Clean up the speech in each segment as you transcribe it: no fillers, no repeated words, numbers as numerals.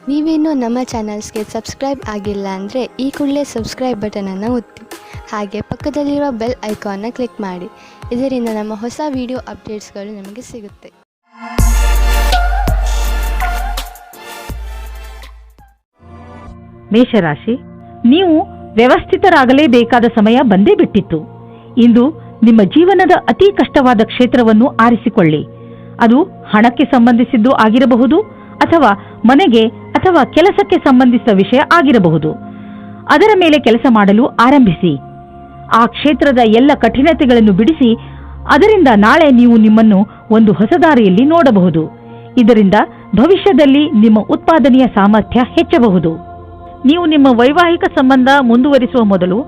ನೀವೇನೂ ನಮ್ಮ ಚಾನಲ್ಸ್ಗೆ ಸಬ್ಸ್ಕ್ರೈಬ್ ಆಗಿಲ್ಲ ಅಂದರೆ ಈ ಕೂಡಲೇ ಸಬ್ಸ್ಕ್ರೈಬ್ ಬಟನನ್ನು ಒತ್ತಿ, ಹಾಗೆ ಪಕ್ಕದಲ್ಲಿರುವ ಬೆಲ್ ಐಕಾನ್ನ ಕ್ಲಿಕ್ ಮಾಡಿ. ಇದರಿಂದ ನಮ್ಮ ಹೊಸ ವಿಡಿಯೋ ಅಪ್ಡೇಟ್ಸ್ಗಳು ನಿಮಗೆ ಸಿಗುತ್ತೆ. ಮೇಷರಾಶಿ, ನೀವು ವ್ಯವಸ್ಥಿತರಾಗಲೇಬೇಕಾದ ಸಮಯ ಬಂದೇ ಬಿಟ್ಟಿತ್ತು. ಇಂದು ನಿಮ್ಮ ಜೀವನದ ಅತಿ ಕಷ್ಟವಾದ ಕ್ಷೇತ್ರವನ್ನು ಆರಿಸಿಕೊಳ್ಳಿ. ಅದು ಹಣಕ್ಕೆ ಸಂಬಂಧಿಸಿದ್ದು ಆಗಿರಬಹುದು, ಅಥವಾ ಮನೆಗೆ ಅಥವಾ ಕೆಲಸಕ್ಕೆ ಸಂಬಂಧಿಸಿದ ವಿಷಯ ಆಗಿರಬಹುದು. ಅದರ ಮೇಲೆ ಕೆಲಸ ಮಾಡಲು ಆರಂಭಿಸಿ. ಆ ಕ್ಷೇತ್ರದ ಎಲ್ಲ ಕಠಿಣತೆಗಳನ್ನು ಬಿಡಿಸಿ, ಅದರಿಂದ ನಾಳೆ ನೀವು ನಿಮ್ಮನ್ನು ಒಂದು ಹೊಸ ದಾರಿಯಲ್ಲಿ ನೋಡಬಹುದು. ಇದರಿಂದ ಭವಿಷ್ಯದಲ್ಲಿ ನಿಮ್ಮ ಉತ್ಪಾದನೆಯ ಸಾಮರ್ಥ್ಯ ಹೆಚ್ಚಬಹುದು. ನೀವು ನಿಮ್ಮ ವೈವಾಹಿಕ ಸಂಬಂಧ ಮುಂದುವರಿಸುವ ಮೊದಲು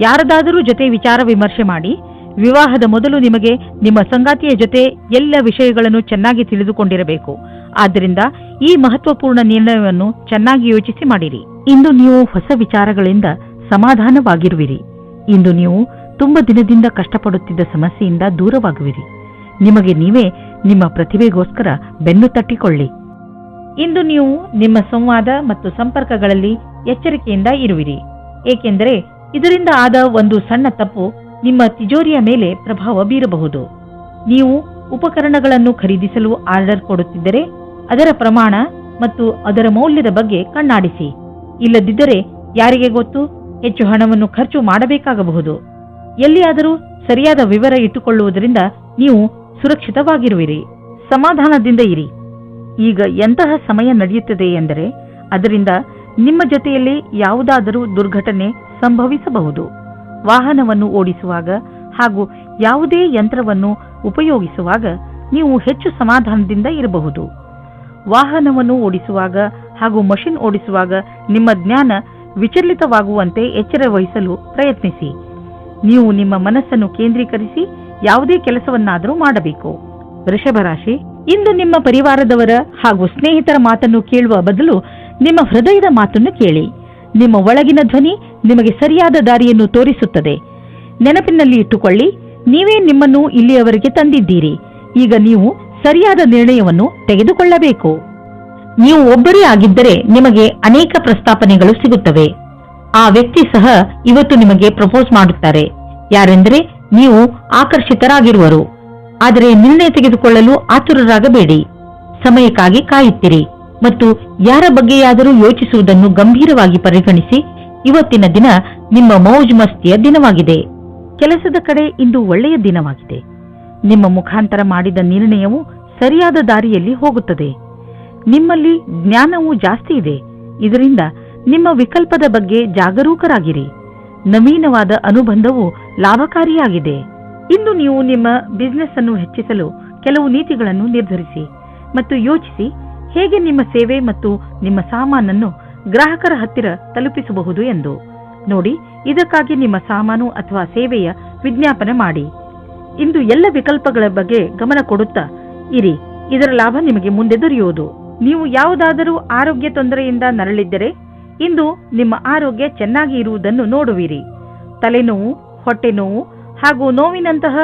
ಯಾರದಾದರೂ ಜೊತೆ ವಿಚಾರ ವಿಮರ್ಶೆ ಮಾಡಿ. ವಿವಾಹದ ಮೊದಲು ನಿಮಗೆ ನಿಮ್ಮ ಸಂಗಾತಿಯ ಜೊತೆ ಎಲ್ಲ ವಿಷಯಗಳನ್ನು ಚೆನ್ನಾಗಿ ತಿಳಿದುಕೊಂಡಿರಬೇಕು. ಆದ್ದರಿಂದ ಈ ಮಹತ್ವಪೂರ್ಣ ನಿರ್ಣಯವನ್ನು ಚೆನ್ನಾಗಿ ಯೋಚಿಸಿ ಮಾಡಿರಿ. ಇಂದು ನೀವು ಹೊಸ ವಿಚಾರಗಳಿಂದ ಸಮಾಧಾನವಾಗಿರುವಿರಿ. ಇಂದು ನೀವು ತುಂಬ ದಿನದಿಂದ ಕಷ್ಟಪಡುತ್ತಿದ್ದ ಸಮಸ್ಯೆಯಿಂದ ದೂರವಾಗುವಿರಿ. ನಿಮಗೆ ನೀವೇ ನಿಮ್ಮ ಪ್ರತಿಭೆಗೋಸ್ಕರ ಬೆನ್ನು ತಟ್ಟಿಕೊಳ್ಳಿ. ಇಂದು ನೀವು ನಿಮ್ಮ ಸಂವಾದ ಮತ್ತು ಸಂಪರ್ಕಗಳಲ್ಲಿ ಎಚ್ಚರಿಕೆಯಿಂದ ಇರುವಿರಿ, ಏಕೆಂದರೆ ಇದರಿಂದ ಆದ ಒಂದು ಸಣ್ಣ ತಪ್ಪು ನಿಮ್ಮ ತಿಜೋರಿಯ ಮೇಲೆ ಪ್ರಭಾವ ಬೀರಬಹುದು. ನೀವು ಉಪಕರಣಗಳನ್ನು ಖರೀದಿಸಲು ಆರ್ಡರ್ ಕೊಡುತ್ತಿದ್ದರೆ ಅದರ ಪ್ರಮಾಣ ಮತ್ತು ಅದರ ಮೌಲ್ಯದ ಬಗ್ಗೆ ಕಣ್ಣಾಡಿಸಿ. ಇಲ್ಲದಿದ್ದರೆ ಯಾರಿಗೆ ಗೊತ್ತು, ಹೆಚ್ಚು ಹಣವನ್ನು ಖರ್ಚು ಮಾಡಬೇಕಾಗಬಹುದು. ಎಲ್ಲಿಯಾದರೂ ಸರಿಯಾದ ವಿವರ ಇಟ್ಟುಕೊಳ್ಳುವುದರಿಂದ ನೀವು ಸುರಕ್ಷಿತವಾಗಿರುವಿರಿ. ಸಮಾಧಾನದಿಂದ ಇರಿ. ಈಗ ಎಂತಹ ಸಮಯ ನಡೆಯುತ್ತದೆ ಎಂದರೆ ಅದರಿಂದ ನಿಮ್ಮ ಜೊತೆಯಲ್ಲಿ ಯಾವುದಾದರೂ ದುರ್ಘಟನೆ ಸಂಭವಿಸಬಹುದು. ವಾಹನವನ್ನು ಓಡಿಸುವಾಗ ಹಾಗೂ ಯಾವುದೇ ಯಂತ್ರವನ್ನು ಉಪಯೋಗಿಸುವಾಗ ನೀವು ಹೆಚ್ಚು ಸಮಾಧಾನದಿಂದ ಇರಬಹುದು. ವಾಹನವನ್ನು ಓಡಿಸುವಾಗ ಹಾಗೂ ಮಷಿನ್ ಓಡಿಸುವಾಗ ನಿಮ್ಮ ಜ್ಞಾನ ವಿಚಲಿತವಾಗುವಂತೆ ಎಚ್ಚರ ವಹಿಸಲು ಪ್ರಯತ್ನಿಸಿ. ನೀವು ನಿಮ್ಮ ಮನಸ್ಸನ್ನು ಕೇಂದ್ರೀಕರಿಸಿ ಯಾವುದೇ ಕೆಲಸವನ್ನಾದರೂ ಮಾಡಬೇಕು. ವೃಷಭ ರಾಶಿ, ಇಂದು ನಿಮ್ಮ ಪರಿವಾರದವರ ಹಾಗೂ ಸ್ನೇಹಿತರ ಮಾತನ್ನು ಕೇಳುವ ಬದಲು ನಿಮ್ಮ ಹೃದಯದ ಮಾತನ್ನು ಕೇಳಿ. ನಿಮ್ಮ ಒಳಗಿನ ಧ್ವನಿ ನಿಮಗೆ ಸರಿಯಾದ ದಾರಿಯನ್ನು ತೋರಿಸುತ್ತದೆ. ನೆನಪಿನಲ್ಲಿ ಇಟ್ಟುಕೊಳ್ಳಿ, ನೀವೇ ನಿಮ್ಮನ್ನು ಇಲ್ಲಿಯವರೆಗೆ ತಂದಿದ್ದೀರಿ. ಈಗ ನೀವು ಸರಿಯಾದ ನಿರ್ಣಯವನ್ನು ತೆಗೆದುಕೊಳ್ಳಬೇಕು. ನೀವು ಒಬ್ಬರೇ ಆಗಿದ್ದರೆ ನಿಮಗೆ ಅನೇಕ ಪ್ರಸ್ತಾಪನೆಗಳು ಸಿಗುತ್ತವೆ. ಆ ವ್ಯಕ್ತಿ ಸಹ ಇವತ್ತು ನಿಮಗೆ ಪ್ರಪೋಸ್ ಮಾಡುತ್ತಾರೆ. ಯಾರೆಂದರೆ ನೀವು ಆಕರ್ಷಿತರಾಗಿರುವರು. ಆದರೆ ನಿರ್ಣಯ ತೆಗೆದುಕೊಳ್ಳಲು ಆತುರರಾಗಬೇಡಿ. ಸಮಯಕ್ಕಾಗಿ ಕಾಯುತ್ತಿರಿ ಮತ್ತು ಯಾರ ಬಗ್ಗೆಯಾದರೂ ಯೋಚಿಸುವುದನ್ನು ಗಂಭೀರವಾಗಿ ಪರಿಗಣಿಸಿ. ಇವತ್ತಿನ ದಿನ ನಿಮ್ಮ ಮೌಜ್ ಮಸ್ತಿಯ ದಿನವಾಗಿದೆ. ಕೆಲಸದ ಕಡೆ ಇಂದು ಒಳ್ಳೆಯ ದಿನವಾಗಿದೆ. ನಿಮ್ಮ ಮುಖಾಂತರ ಮಾಡಿದ ನಿರ್ಣಯವು ಸರಿಯಾದ ದಾರಿಯಲ್ಲಿ ಹೋಗುತ್ತದೆ. ನಿಮ್ಮಲ್ಲಿ ಜ್ಞಾನವೂ ಜಾಸ್ತಿ ಇದೆ. ಇದರಿಂದ ನಿಮ್ಮ ವಿಕಲ್ಪದ ಬಗ್ಗೆ ಜಾಗರೂಕರಾಗಿರಿ. ನವೀನವಾದ ಅನುಬಂಧವು ಲಾಭಕಾರಿಯಾಗಿದೆ. ಇಂದು ನೀವು ನಿಮ್ಮ ಬಿಸಿನೆಸ್ ಅನ್ನು ಹೆಚ್ಚಿಸಲು ಕೆಲವು ನೀತಿಗಳನ್ನು ನಿರ್ಧರಿಸಿ ಮತ್ತು ಯೋಚಿಸಿ ಹೇಗೆ ನಿಮ್ಮ ಸೇವೆ ಮತ್ತು ನಿಮ್ಮ ಸಾಮಾನನ್ನು ಗ್ರಾಹಕರ ಹತ್ತಿರ ತಲುಪಿಸಬಹುದು ಎಂದು ನೋಡಿ. ಇದಕ್ಕಾಗಿ ನಿಮ್ಮ ಸಾಮಾನು ಅಥವಾ ಸೇವೆಯ ವಿಜ್ಞಾಪನೆ ಮಾಡಿ. ಇಂದು ಎಲ್ಲ ವಿಕಲ್ಪಗಳ ಬಗ್ಗೆ ಗಮನ ಕೊಡುತ್ತಾ ಇರಿ. ಇದರ ಲಾಭ ನಿಮಗೆ ಮುಂದೆ ದೊರೆಯುವುದು. ನೀವು ಯಾವುದಾದರೂ ಆರೋಗ್ಯ ತೊಂದರೆಯಿಂದ ನರಳಿದ್ದರೆ ಇಂದು ನಿಮ್ಮ ಆರೋಗ್ಯ ಚೆನ್ನಾಗಿ ಇರುವುದನ್ನು ನೋಡುವಿರಿ. ತಲೆನೋವು, ಹೊಟ್ಟೆ ನೋವು ಹಾಗೂ ನೋವಿನಂತಹ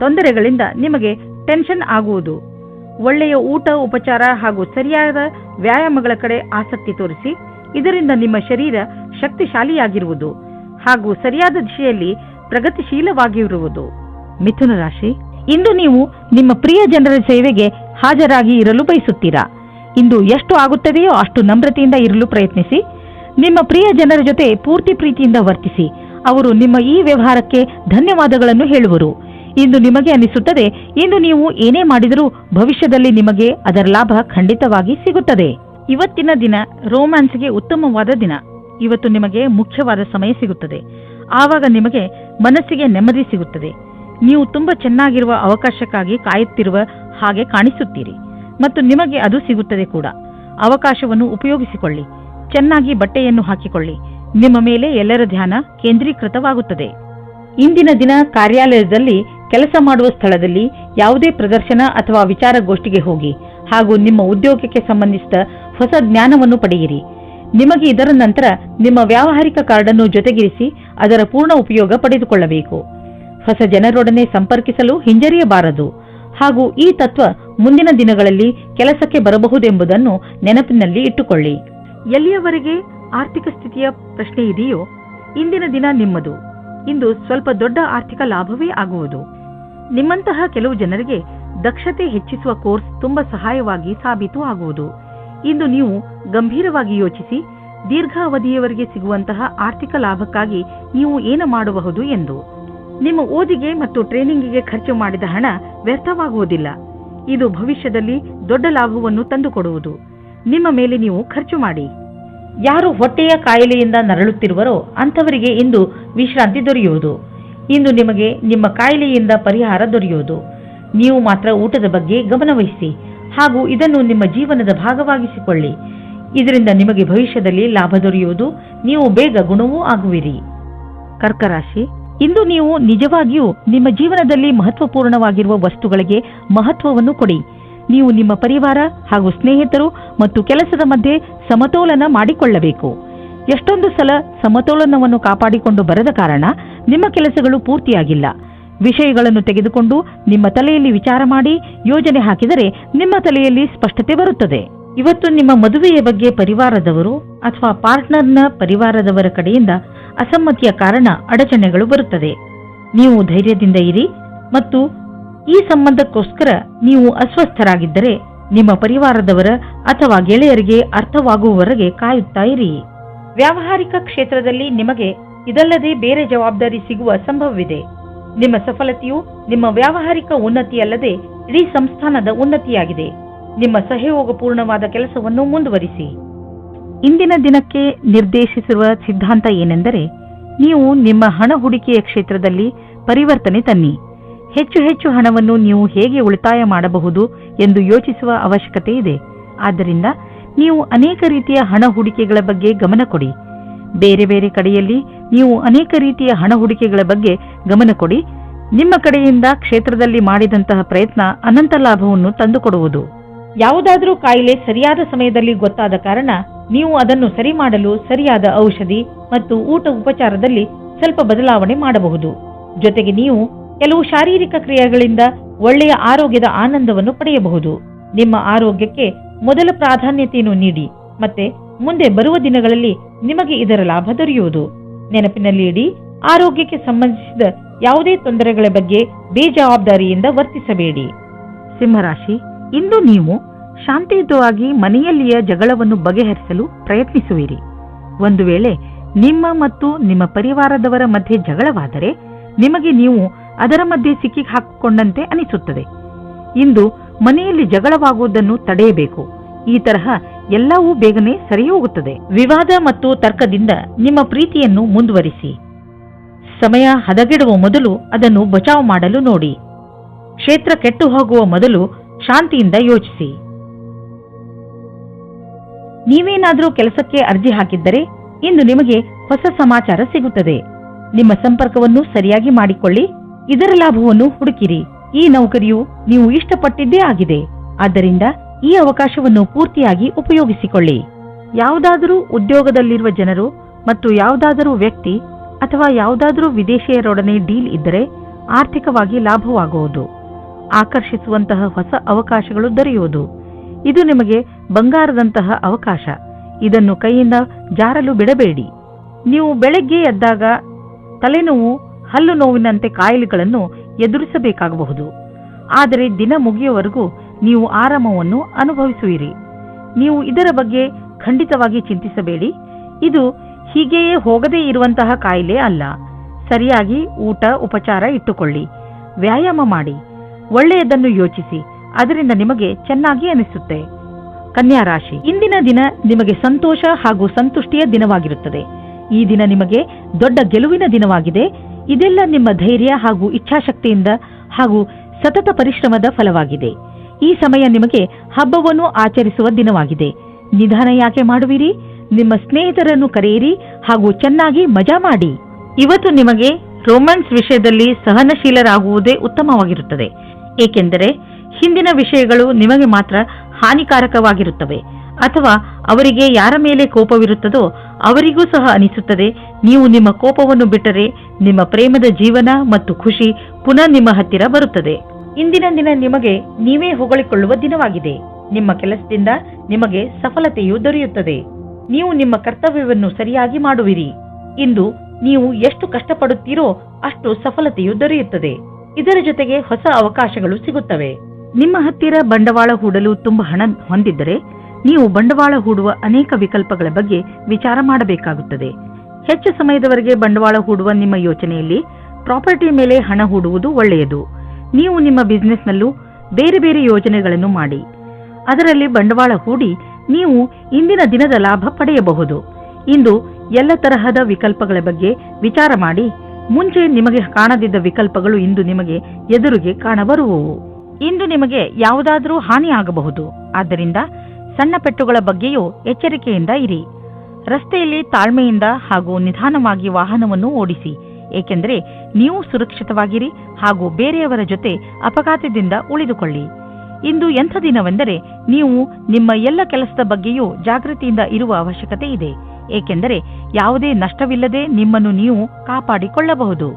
ತೊಂದರೆಗಳಿಂದ ನಿಮಗೆ ಟೆನ್ಷನ್ ಆಗುವುದು. ಒಳ್ಳೆಯ ಊಟ, ಉಪಚಾರ ಹಾಗೂ ಸರಿಯಾದ ವ್ಯಾಯಾಮಗಳ ಕಡೆ ಆಸಕ್ತಿ ತೋರಿಸಿ. ಇದರಿಂದ ನಿಮ್ಮ ಶರೀರ ಶಕ್ತಿಶಾಲಿಯಾಗಿರುವುದು ಹಾಗೂ ಸರಿಯಾದ ದಿಶೆಯಲ್ಲಿ ಪ್ರಗತಿಶೀಲವಾಗಿರುವುದು. ಮಿಥುನ ರಾಶಿ, ಇಂದು ನೀವು ನಿಮ್ಮ ಪ್ರಿಯ ಜನರ ಸೇವೆಗೆ ಹಾಜರಾಗಿ ಇರಲು ಬಯಸುತ್ತೀರಾ. ಇಂದು ಎಷ್ಟು ಆಗುತ್ತದೆಯೋ ಅಷ್ಟು ನಮ್ರತೆಯಿಂದ ಇರಲು ಪ್ರಯತ್ನಿಸಿ. ನಿಮ್ಮ ಪ್ರಿಯ ಜನರ ಜೊತೆ ಪೂರ್ತಿ ಪ್ರೀತಿಯಿಂದ ವರ್ತಿಸಿ. ಅವರು ನಿಮ್ಮ ಈ ವ್ಯವಹಾರಕ್ಕೆ ಧನ್ಯವಾದಗಳನ್ನು ಹೇಳುವರು. ಇಂದು ನಿಮಗೆ ಅನಿಸುತ್ತದೆ, ಇಂದು ನೀವು ಏನೇ ಮಾಡಿದರೂ ಭವಿಷ್ಯದಲ್ಲಿ ನಿಮಗೆ ಅದರ ಲಾಭ ಖಂಡಿತವಾಗಿ ಸಿಗುತ್ತದೆ. ಇವತ್ತಿನ ದಿನ ರೋಮ್ಯಾನ್ಸ್ಗೆ ಉತ್ತಮವಾದ ದಿನ. ಇವತ್ತು ನಿಮಗೆ ಮುಖ್ಯವಾದ ಸಮಯ ಸಿಗುತ್ತದೆ. ಆವಾಗ ನಿಮಗೆ ಮನಸ್ಸಿಗೆ ನೆಮ್ಮದಿ ಸಿಗುತ್ತದೆ. ನೀವು ತುಂಬಾ ಚೆನ್ನಾಗಿರುವ ಅವಕಾಶಕ್ಕಾಗಿ ಕಾಯುತ್ತಿರುವ ಹಾಗೆ ಕಾಣಿಸುತ್ತೀರಿ ಮತ್ತು ನಿಮಗೆ ಅದು ಸಿಗುತ್ತದೆ ಕೂಡ. ಅವಕಾಶವನ್ನು ಉಪಯೋಗಿಸಿಕೊಳ್ಳಿ. ಚೆನ್ನಾಗಿ ಬಟ್ಟೆಯನ್ನು ಹಾಕಿಕೊಳ್ಳಿ. ನಿಮ್ಮ ಮೇಲೆ ಎಲ್ಲರ ಧ್ಯಾನ ಕೇಂದ್ರೀಕೃತವಾಗುತ್ತದೆ. ಇಂದಿನ ದಿನ ಕಾರ್ಯಾಲಯದಲ್ಲಿ ಕೆಲಸ ಮಾಡುವ ಸ್ಥಳದಲ್ಲಿ ಯಾವುದೇ ಪ್ರದರ್ಶನ ಅಥವಾ ವಿಚಾರಗೋಷ್ಠಿಗೆ ಹೋಗಿ ಹಾಗೂ ನಿಮ್ಮ ಉದ್ಯೋಗಕ್ಕೆ ಸಂಬಂಧಿಸಿದ ಹೊಸ ಜ್ಞಾನವನ್ನು ಪಡೆಯಿರಿ. ನಿಮಗೆ ಇದರ ನಂತರ ನಿಮ್ಮ ವ್ಯಾವಹಾರಿಕ ಕಾರ್ಡನ್ನು ಜೊತೆಗಿರಿಸಿ ಅದರ ಪೂರ್ಣ ಉಪಯೋಗ ಪಡೆದುಕೊಳ್ಳಬೇಕು. ಹೊಸ ಜನರೊಡನೆ ಸಂಪರ್ಕಿಸಲು ಹಿಂಜರಿಯಬಾರದು ಹಾಗೂ ಈ ತತ್ವ ಮುಂದಿನ ದಿನಗಳಲ್ಲಿ ಕೆಲಸಕ್ಕೆ ಬರಬಹುದೆಂಬುದನ್ನು ನೆನಪಿನಲ್ಲಿ ಇಟ್ಟುಕೊಳ್ಳಿ. ಎಲ್ಲಿಯವರೆಗೆ ಆರ್ಥಿಕ ಸ್ಥಿತಿಯ ಪ್ರಶ್ನೆ ಇದೆಯೋ ಇಂದಿನ ದಿನ ನಿಮ್ಮದು. ಇಂದು ಸ್ವಲ್ಪ ದೊಡ್ಡ ಆರ್ಥಿಕ ಲಾಭವೇ ಆಗುವುದು. ನಿಮ್ಮಂತಹ ಕೆಲವು ಜನರಿಗೆ ದಕ್ಷತೆ ಹೆಚ್ಚಿಸುವ ಕೋರ್ಸ್ ತುಂಬಾ ಸಹಾಯವಾಗಿ ಸಾಬೀತು ಆಗುವುದು. ಇಂದು ನೀವು ಗಂಭೀರವಾಗಿ ಯೋಚಿಸಿ ದೀರ್ಘಾವಧಿಯವರೆಗೆ ಸಿಗುವಂತಹ ಆರ್ಥಿಕ ಲಾಭಕ್ಕಾಗಿ ನೀವು ಏನು ಮಾಡಬಹುದು ಎಂದು. ನಿಮ್ಮ ಓದಿಗೆ ಮತ್ತು ಟ್ರೈನಿಂಗಿಗೆ ಖರ್ಚು ಮಾಡಿದ ಹಣ ವ್ಯರ್ಥವಾಗುವುದಿಲ್ಲ. ಇದು ಭವಿಷ್ಯದಲ್ಲಿ ದೊಡ್ಡ ಲಾಭವನ್ನು ತಂದುಕೊಡುವುದು. ನಿಮ್ಮ ಮೇಲೆ ನೀವು ಖರ್ಚು ಮಾಡಿ. ಯಾರು ಹೊಟ್ಟೆಯ ಕಾಯಿಲೆಯಿಂದ ನರಳುತ್ತಿರುವರೋ ಅಂಥವರಿಗೆ ಇಂದು ವಿಶ್ರಾಂತಿ ದೊರೆಯುವುದು. ಇಂದು ನಿಮಗೆ ನಿಮ್ಮ ಕಾಯಿಲೆಯಿಂದ ಪರಿಹಾರ ದೊರೆಯುವುದು. ನೀವು ಮಾತ್ರ ಊಟದ ಬಗ್ಗೆ ಗಮನವಹಿಸಿ ಹಾಗೂ ಇದನ್ನು ನಿಮ್ಮ ಜೀವನದ ಭಾಗವಾಗಿಸಿಕೊಳ್ಳಿ. ಇದರಿಂದ ನಿಮಗೆ ಭವಿಷ್ಯದಲ್ಲಿ ಲಾಭ ದೊರೆಯುವುದು. ನೀವು ಬೇಗ ಗುಣವೂ ಆಗುವಿರಿ. ಕರ್ಕರಾಶಿ, ಇಂದು ನೀವು ನಿಜವಾಗಿಯೂ ನಿಮ್ಮ ಜೀವನದಲ್ಲಿ ಮಹತ್ವಪೂರ್ಣವಾಗಿರುವ ವಸ್ತುಗಳಿಗೆ ಮಹತ್ವವನ್ನು ಕೊಡಿ. ನೀವು ನಿಮ್ಮ ಪರಿವಾರ ಹಾಗೂ ಸ್ನೇಹಿತರು ಮತ್ತು ಕೆಲಸದ ಮಧ್ಯೆ ಸಮತೋಲನ ಮಾಡಿಕೊಳ್ಳಬೇಕು. ಎಷ್ಟೊಂದು ಸಲ ಸಮತೋಲನವನ್ನು ಕಾಪಾಡಿಕೊಂಡು ಬರದ ಕಾರಣ ನಿಮ್ಮ ಕೆಲಸಗಳು ಪೂರ್ತಿಯಾಗಿಲ್ಲ. ವಿಷಯಗಳನ್ನು ತೆಗೆದುಕೊಂಡು ನಿಮ್ಮ ತಲೆಯಲ್ಲಿ ವಿಚಾರ ಮಾಡಿ ಯೋಜನೆ ಹಾಕಿದರೆ ನಿಮ್ಮ ತಲೆಯಲ್ಲಿ ಸ್ಪಷ್ಟತೆ ಬರುತ್ತದೆ. ಇವತ್ತು ನಿಮ್ಮ ಮದುವೆಯ ಬಗ್ಗೆ ಪರಿವಾರದವರು ಅಥವಾ ಪಾರ್ಟ್ನರ್ನ ಪರಿವಾರದವರ ಕಡೆಯಿಂದ ಅಸಮ್ಮತಿಯ ಕಾರಣ ಅಡಚಣೆಗಳು ಬರುತ್ತದೆ. ನೀವು ಧೈರ್ಯದಿಂದ ಇರಿ ಮತ್ತು ಈ ಸಂಬಂಧಕ್ಕೋಸ್ಕರ ನೀವು ಅಸ್ವಸ್ಥರಾಗಿದ್ದರೆ ನಿಮ್ಮ ಪರಿವಾರದವರ ಅಥವಾ ಗೆಳೆಯರಿಗೆ ಅರ್ಥವಾಗುವವರೆಗೆ ಕಾಯುತ್ತಾ ಇರಿ. ವ್ಯಾವಹಾರಿಕ ಕ್ಷೇತ್ರದಲ್ಲಿ ನಿಮಗೆ ಇದಲ್ಲದೆ ಬೇರೆ ಜವಾಬ್ದಾರಿ ಸಿಗುವ ಸಂಭವವಿದೆ. ನಿಮ್ಮ ಸಫಲತೆಯು ನಿಮ್ಮ ವ್ಯಾವಹಾರಿಕ ಉನ್ನತಿಯಲ್ಲದೆ ಇಡೀ ಸಂಸ್ಥಾನದ ಉನ್ನತಿಯಾಗಿದೆ. ನಿಮ್ಮ ಸಹಯೋಗಪೂರ್ಣವಾದ ಕೆಲಸವನ್ನು ಮುಂದುವರಿಸಿ. ಇಂದಿನ ದಿನಕ್ಕೆ ನಿರ್ದೇಶಿಸಿರುವ ಸಿದ್ಧಾಂತ ಏನೆಂದರೆ, ನೀವು ನಿಮ್ಮ ಹಣ ಹೂಡಿಕೆಯ ಕ್ಷೇತ್ರದಲ್ಲಿ ಪರಿವರ್ತನೆ ತನ್ನಿ. ಹೆಚ್ಚು ಹೆಚ್ಚು ಹಣವನ್ನು ನೀವು ಹೇಗೆ ಉಳಿತಾಯ ಮಾಡಬಹುದು ಎಂದು ಯೋಚಿಸುವ ಅವಶ್ಯಕತೆ ಇದೆ. ಆದ್ದರಿಂದ ನೀವು ಅನೇಕ ರೀತಿಯ ಹಣ ಹೂಡಿಕೆಗಳ ಬಗ್ಗೆ ಗಮನ ಕೊಡಿ. ಬೇರೆ ಬೇರೆ ಕಡೆಯಲ್ಲಿ ನೀವು ಅನೇಕ ರೀತಿಯ ಹಣ ಹೂಡಿಕೆಗಳ ಬಗ್ಗೆ ಗಮನ ಕೊಡಿ. ನಿಮ್ಮ ಕಡೆಯಿಂದ ಕ್ಷೇತ್ರದಲ್ಲಿ ಮಾಡಿದಂತಹ ಪ್ರಯತ್ನ ಅನಂತ ಲಾಭವನ್ನು ತಂದುಕೊಡುವುದು. ಯಾವುದಾದರೂ ಕಾಯಿಲೆ ಸರಿಯಾದ ಸಮಯದಲ್ಲಿ ಗೊತ್ತಾದ ಕಾರಣ ನೀವು ಅದನ್ನು ಸರಿ ಮಾಡಲು ಸರಿಯಾದ ಔಷಧಿ ಮತ್ತು ಊಟ ಉಪಚಾರದಲ್ಲಿ ಸ್ವಲ್ಪ ಬದಲಾವಣೆ ಮಾಡಬಹುದು. ಜೊತೆಗೆ ನೀವು ಕೆಲವು ಶಾರೀರಿಕ ಕ್ರಿಯೆಗಳಿಂದ ಒಳ್ಳೆಯ ಆರೋಗ್ಯದ ಆನಂದವನ್ನು ಪಡೆಯಬಹುದು. ನಿಮ್ಮ ಆರೋಗ್ಯಕ್ಕೆ ಮೊದಲ ಪ್ರಾಧಾನ್ಯತೆಯನ್ನು ನೀಡಿ ಮತ್ತೆ ಮುಂದೆ ಬರುವ ದಿನಗಳಲ್ಲಿ ನಿಮಗೆ ಇದರ ಲಾಭ ದೊರೆಯುವುದು. ನೆನಪಿನಲ್ಲಿ ಇಡಿ, ಆರೋಗ್ಯಕ್ಕೆ ಸಂಬಂಧಿಸಿದ ಯಾವುದೇ ತೊಂದರೆಗಳ ಬಗ್ಗೆ ಬೇಜವಾಬ್ದಾರಿಯಿಂದ ವರ್ತಿಸಬೇಡಿ. ಸಿಂಹರಾಶಿ, ಇಂದು ನೀವು ಶಾಂತಿಯುತವಾಗಿ ಮನೆಯಲ್ಲಿಯ ಜಗಳವನ್ನು ಬಗೆಹರಿಸಲು ಪ್ರಯತ್ನಿಸುವಿರಿ. ಒಂದು ವೇಳೆ ನಿಮ್ಮ ಮತ್ತು ನಿಮ್ಮ ಪರಿವಾರದವರ ಮಧ್ಯೆ ಜಗಳವಾದರೆ ನಿಮಗೆ ನೀವು ಅದರ ಮಧ್ಯೆ ಸಿಕ್ಕಿ ಹಾಕಿಕೊಂಡಂತೆ ಅನಿಸುತ್ತದೆ. ಇಂದು ಮನೆಯಲ್ಲಿ ಜಗಳವಾಗುವುದನ್ನು ತಡೆಯಬೇಕು. ಈ ತರಹ ಎಲ್ಲವೂ ಬೇಗನೆ ಸರಿ ಹೋಗುತ್ತದೆ. ವಿವಾದ ಮತ್ತು ತರ್ಕದಿಂದ ನಿಮ್ಮ ಪ್ರೀತಿಯನ್ನು ಮುಂದುವರಿಸಿ. ಸಮಯ ಹದಗೆಡುವ ಮೊದಲು ಅದನ್ನು ಬಚಾವ್ ಮಾಡಲು ನೋಡಿ. ಕ್ಷೇತ್ರ ಕೆಟ್ಟು ಹೋಗುವ ಮೊದಲು ಶಾಂತಿಯಿಂದ ಯೋಚಿಸಿ. ನೀವೇನಾದರೂ ಕೆಲಸಕ್ಕೆ ಅರ್ಜಿ ಹಾಕಿದ್ದರೆ ಇಂದು ನಿಮಗೆ ಹೊಸ ಸಮಾಚಾರ ಸಿಗುತ್ತದೆ. ನಿಮ್ಮ ಸಂಪರ್ಕವನ್ನು ಸರಿಯಾಗಿ ಮಾಡಿಕೊಳ್ಳಿ. ಇದರ ಲಾಭವನ್ನು ಹುಡುಕಿರಿ. ಈ ನೌಕರಿಯು ನೀವು ಇಷ್ಟಪಟ್ಟಿದ್ದೇ ಆಗಿದೆ. ಆದ್ದರಿಂದ ಈ ಅವಕಾಶವನ್ನು ಪೂರ್ತಿಯಾಗಿ ಉಪಯೋಗಿಸಿಕೊಳ್ಳಿ. ಯಾವುದಾದರೂ ಉದ್ಯೋಗದಲ್ಲಿರುವ ಜನರು ಮತ್ತು ಯಾವುದಾದರೂ ವ್ಯಕ್ತಿ ಅಥವಾ ಯಾವುದಾದರೂ ವಿದೇಶಿಯರೊಡನೆ ಡೀಲ್ ಇದ್ದರೆ ಆರ್ಥಿಕವಾಗಿ ಲಾಭವಾಗುವುದು. ಆಕರ್ಷಿಸುವಂತಹ ಹೊಸ ಅವಕಾಶಗಳು ದೊರೆಯುವುದು. ಇದು ನಿಮಗೆ ಬಂಗಾರದಂತಹ ಅವಕಾಶ. ಇದನ್ನು ಕೈಯಿಂದ ಜಾರಲು ಬಿಡಬೇಡಿ. ನೀವು ಬೆಳಗ್ಗೆ ಎದ್ದಾಗ ತಲೆನೋವು, ಹಲ್ಲು ನೋವಿನಂತೆ ಕಾಯಿಲೆಗಳನ್ನು ಎದುರಿಸಬೇಕಾಗಬಹುದು. ಆದರೆ ದಿನ ಮುಗಿಯುವವರೆಗೂ ನೀವು ಆರಾಮವನ್ನು ಅನುಭವಿಸುವಿರಿ. ನೀವು ಇದರ ಬಗ್ಗೆ ಖಂಡಿತವಾಗಿ ಚಿಂತಿಸಬೇಡಿ. ಇದು ಹೀಗೆಯೇ ಹೋಗದೇ ಇರುವಂತಹ ಕಾಯಿಲೆ ಅಲ್ಲ. ಸರಿಯಾಗಿ ಊಟ ಉಪಚಾರ ಇಟ್ಟುಕೊಳ್ಳಿ. ವ್ಯಾಯಾಮ ಮಾಡಿ. ಒಳ್ಳೆಯದನ್ನು ಯೋಚಿಸಿ. ಅದರಿಂದ ನಿಮಗೆ ಚೆನ್ನಾಗಿ ಅನಿಸುತ್ತೆ. ಕನ್ಯಾ ರಾಶಿ, ಇಂದಿನ ದಿನ ನಿಮಗೆ ಸಂತೋಷ ಹಾಗೂ ಸಂತುಷ್ಟಿಯ ದಿನವಾಗಿರುತ್ತದೆ. ಈ ದಿನ ನಿಮಗೆ ದೊಡ್ಡ ಗೆಲುವಿನ ದಿನವಾಗಿದೆ. ಇದೆಲ್ಲ ನಿಮ್ಮ ಧೈರ್ಯ ಹಾಗೂ ಇಚ್ಛಾಶಕ್ತಿಯಿಂದ ಹಾಗೂ ಸತತ ಪರಿಶ್ರಮದ ಫಲವಾಗಿದೆ. ಈ ಸಮಯ ನಿಮಗೆ ಹಬ್ಬವನ್ನು ಆಚರಿಸುವ ದಿನವಾಗಿದೆ. ನಿಧಾನ ಯಾಕೆ ಮಾಡುವಿರಿ? ನಿಮ್ಮ ಸ್ನೇಹಿತರನ್ನು ಕರೆಯಿರಿ ಹಾಗೂ ಚೆನ್ನಾಗಿ ಮಜಾ ಮಾಡಿ. ಇವತ್ತು ನಿಮಗೆ ರೊಮ್ಯಾನ್ಸ್ ವಿಷಯದಲ್ಲಿ ಸಹನಶೀಲರಾಗುವುದೇ ಉತ್ತಮವಾಗಿರುತ್ತದೆ. ಏಕೆಂದರೆ ಹಿಂದಿನ ವಿಷಯಗಳು ನಿಮಗೆ ಮಾತ್ರ ಹಾನಿಕಾರಕವಾಗಿರುತ್ತವೆ. ಅಥವಾ ಅವರಿಗೆ ಯಾರ ಮೇಲೆ ಕೋಪವಿರುತ್ತದೋ ಅವರಿಗೂ ಸಹ ಅನಿಸುತ್ತದೆ. ನೀವು ನಿಮ್ಮ ಕೋಪವನ್ನು ಬಿಟ್ಟರೆ ನಿಮ್ಮ ಪ್ರೇಮದ ಜೀವನ ಮತ್ತು ಖುಷಿ ಪುನಃ ನಿಮ್ಮ ಹತ್ತಿರ ಬರುತ್ತದೆ. ಇಂದಿನ ದಿನ ನಿಮಗೆ ನೀವೇ ಹೊಗಳಿಕೊಳ್ಳುವ ದಿನವಾಗಿದೆ. ನಿಮ್ಮ ಕೆಲಸದಿಂದ ನಿಮಗೆ ಸಫಲತೆಯು ದೊರೆಯುತ್ತದೆ. ನೀವು ನಿಮ್ಮ ಕರ್ತವ್ಯವನ್ನು ಸರಿಯಾಗಿ ಮಾಡುವಿರಿ. ಇಂದು ನೀವು ಎಷ್ಟು ಕಷ್ಟಪಡುತ್ತೀರೋ ಅಷ್ಟು ಸಫಲತೆಯು ದೊರೆಯುತ್ತದೆ. ಇದರ ಜೊತೆಗೆ ಹೊಸ ಅವಕಾಶಗಳು ಸಿಗುತ್ತವೆ. ನಿಮ್ಮ ಹತ್ತಿರ ಬಂಡವಾಳ ಹೂಡಲು ತುಂಬಾ ಹಣ ಹೊಂದಿದ್ದರೆ ನೀವು ಬಂಡವಾಳ ಹೂಡುವ ಅನೇಕ ವಿಕಲ್ಪಗಳ ಬಗ್ಗೆ ವಿಚಾರ ಮಾಡಬೇಕಾಗುತ್ತದೆ. ಹೆಚ್ಚು ಸಮಯದವರೆಗೆ ಬಂಡವಾಳ ಹೂಡುವ ನಿಮ್ಮ ಯೋಚನೆಯಲ್ಲಿ ಪ್ರಾಪರ್ಟಿ ಮೇಲೆ ಹಣ ಹೂಡುವುದು ಒಳ್ಳೆಯದು. ನೀವು ನಿಮ್ಮ ಬಿಸಿನೆಸ್ನಲ್ಲೂ ಬೇರೆ ಬೇರೆ ಯೋಜನೆಗಳನ್ನು ಮಾಡಿ ಅದರಲ್ಲಿ ಬಂಡವಾಳ ಹೂಡಿ ನೀವು ಇಂದಿನ ದಿನದ ಲಾಭ ಪಡೆಯಬಹುದು. ಇಂದು ಎಲ್ಲ ತರಹದ ವಿಕಲ್ಪಗಳ ಬಗ್ಗೆ ವಿಚಾರ ಮಾಡಿ. ಮುಂಚೆ ನಿಮಗೆ ಕಾಣದಿದ್ದ ವಿಕಲ್ಪಗಳು ಇಂದು ನಿಮಗೆ ಎದುರಿಗೆ ಕಾಣಬರುವವು. ಇಂದು ನಿಮಗೆ ಯಾವುದಾದರೂ ಹಾನಿಯಾಗಬಹುದು. ಆದ್ದರಿಂದ ಸಣ್ಣ ಪೆಟ್ಟುಗಳ ಬಗ್ಗೆಯೂ ಎಚ್ಚರಿಕೆಯಿಂದ ಇರಿ. ರಸ್ತೆಯಲ್ಲಿ ತಾಳ್ಮೆಯಿಂದ ಹಾಗೂ ನಿಧಾನವಾಗಿ ವಾಹನವನ್ನು ಓಡಿಸಿ, ಏಕೆಂದರೆ ನೀವು ಸುರಕ್ಷಿತವಾಗಿರಿ ಹಾಗೂ ಬೇರೆಯವರ ಜೊತೆ ಅಪಘಾತದಿಂದ ಉಳಿದುಕೊಳ್ಳಿ. ಇಂದು ಎಂಥ ದಿನವೆಂದರೆ ನೀವು ನಿಮ್ಮ ಎಲ್ಲ ಕೆಲಸದ ಬಗ್ಗೆಯೂ ಜಾಗೃತಿಯಿಂದ ಇರುವ ಅವಶ್ಯಕತೆ ಇದೆ, ಏಕೆಂದರೆ ಯಾವುದೇ ನಷ್ಟವಿಲ್ಲದೆ ನಿಮ್ಮನ್ನು ನೀವು ಕಾಪಾಡಿಕೊಳ್ಳಬಹುದು.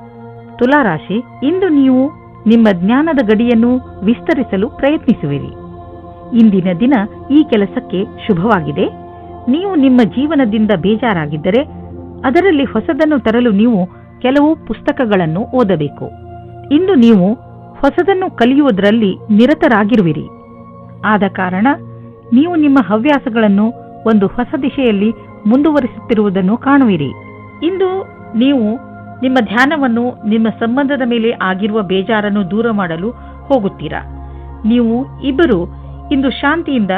ತುಲಾರಾಶಿ, ಇಂದು ನೀವು ನಿಮ್ಮ ಜ್ಞಾನದ ಗಡಿಯನ್ನು ವಿಸ್ತರಿಸಲು ಪ್ರಯತ್ನಿಸುವಿರಿ. ಇಂದಿನ ದಿನ ಈ ಕೆಲಸಕ್ಕೆ ಶುಭವಾಗಿದೆ. ನೀವು ನಿಮ್ಮ ಜೀವನದಿಂದ ಬೇಜಾರಾಗಿದ್ದರೆ ಅದರಲ್ಲಿ ಹೊಸದನ್ನು ತರಲು ನೀವು ಕೆಲವು ಪುಸ್ತಕಗಳನ್ನು ಓದಬೇಕು. ಇಂದು ನೀವು ಹೊಸದನ್ನು ಕಲಿಯುವುದರಲ್ಲಿ ನಿರತರಾಗಿರುವಿರಿ. ಆದ ಕಾರಣ ನೀವು ನಿಮ್ಮ ಹವ್ಯಾಸಗಳನ್ನು ಒಂದು ಹೊಸ ದಿಶೆಯಲ್ಲಿ ಮುಂದುವರಿಸುತ್ತಿರುವುದನ್ನು ಕಾಣುವಿರಿ. ಇಂದು ನೀವು ನಿಮ್ಮ ಧ್ಯಾನವನ್ನು ನಿಮ್ಮ ಸಂಬಂಧದ ಮೇಲೆ ಆಗಿರುವ ಬೇಜಾರನ್ನು ದೂರ ಮಾಡಲು ಹೋಗುತ್ತೀರಾ. ನೀವು ಇಬ್ಬರು ಇಂದು ಶಾಂತಿಯಿಂದ